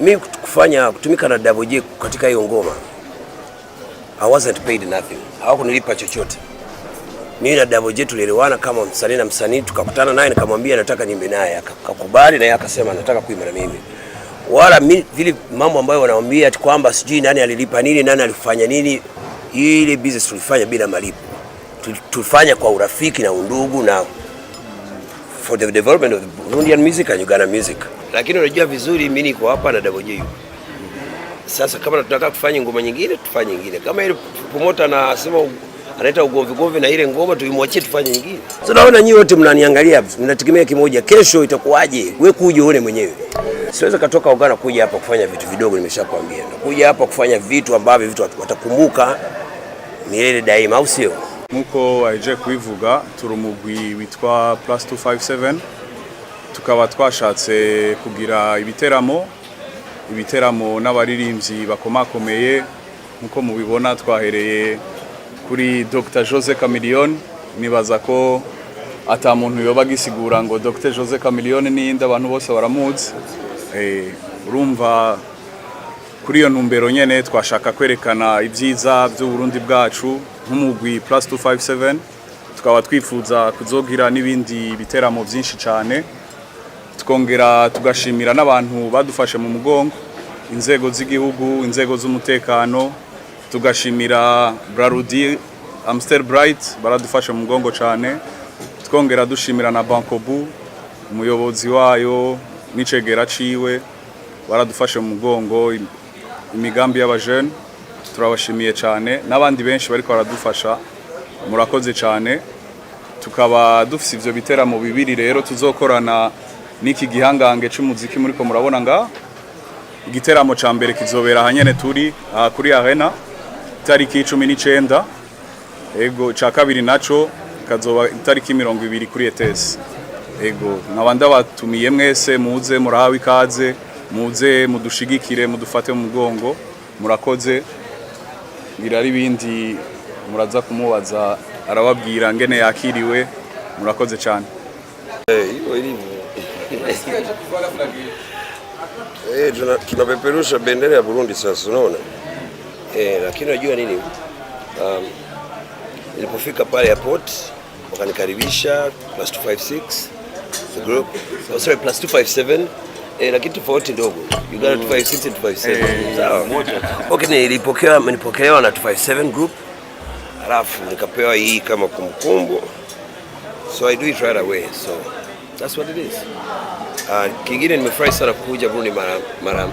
mimi kutumika na Double J katika hiyo ngoma, I wasn't paid nothing. Hawakunilipa chochote. Mimi na Double J tulielewana kama msanii na msanii, tukakutana naye nikamwambia nataka niimbe naye, akakubali na yeye akasema nataka kuimba na mimi. Wala vile mambo ambayo wanaambia ati kwamba sijui nani alilipa nini, nani alifanya nini, ile business tulifanya bila malipo. Tulifanya kwa urafiki na undugu na for the development of the Burundian music and Uganda music. Lakini unajua vizuri mimi niko hapa na Double J. Sasa kama tunataka kufanya ngoma nyingine tufanye nyingine. Kama ile promoter anasema analeta ugomvi na ile ngoma tuimwachie tufanye nyingine. Sasa naona nyinyi wote mnaniangalia, mnategemea kimoja, kesho itakuwaje? Wewe kuja uone mwenyewe. Siweza katoka Uganda kuja hapa kufanya vitu vidogo, nimeshakwambia. Kuja hapa kufanya vitu ambavyo vitu watakumbuka milele daima, au sio? Nkuko aje kuivuga turumugwi witwa Plus 257, tukaba twashatse kugira ibiteramo n'abaririmbyi bakomakomeye. Nkuko mubibona twahereye kuri Dr. Jose Chameleone. Nibaza ko ata muntu yoba gisigura ngo Dr. Jose Chameleone ni inde, abantu bose baramuzi. Urumva kuri iyo ntumbero nyene twashaka kwerekana ibyiza by'u Burundi bwacu nk'umugwi Plus 257. Tukaba twifuza kuzogira n'ibindi biteramo byinshi cyane, tukongera tugashimira n'abantu badufashe mu mugongo, inzego z'igihugu, inzego z'umutekano. Tugashimira Brarudi, Amstel Bright baradufashe mu mugongo cyane. Tukongera dushimira na Bankobu, umuyobozi wayo n'icegera ciwe baradufashe mu mugongo, imigambi y'abajene turabashimiye cyane, n'abandi benshi bariko baradufasha, murakoze cyane. Tukaba dufise ivyo biteramo bibiri rero tuzokorana n'iki gihangange c'umuziki muriko murabona nga. Igiteramo ca mbere kizobera hanyene turi kuri Arena tariki 19, ego ca kabiri naco kazoba tariki 20 kuri ETS. Ego nabanda batumiye mwese muze murahawe ikaze, muze mudushigikire, mudufate mu mugongo, murakoze. Birari bindi muraza kumubaza arababwira ngene yakiriwe, murakoze cyane. Tunapeperusha bendera ya Burundi sasa, unaona? Lakini unajua nini? Nilipofika pale airport wakanikaribisha Plus 256 the group. Sorry, Plus 257. Lakini tofauti ndogo. Uganda 256 and 257. Sawa. Okay, nilipokelewa na 257 group. Alafu nikapewa hii kama kumbukumbu. So I do it right away. So that's what it is. Kingine nimefurahi sana kuja Burundi mara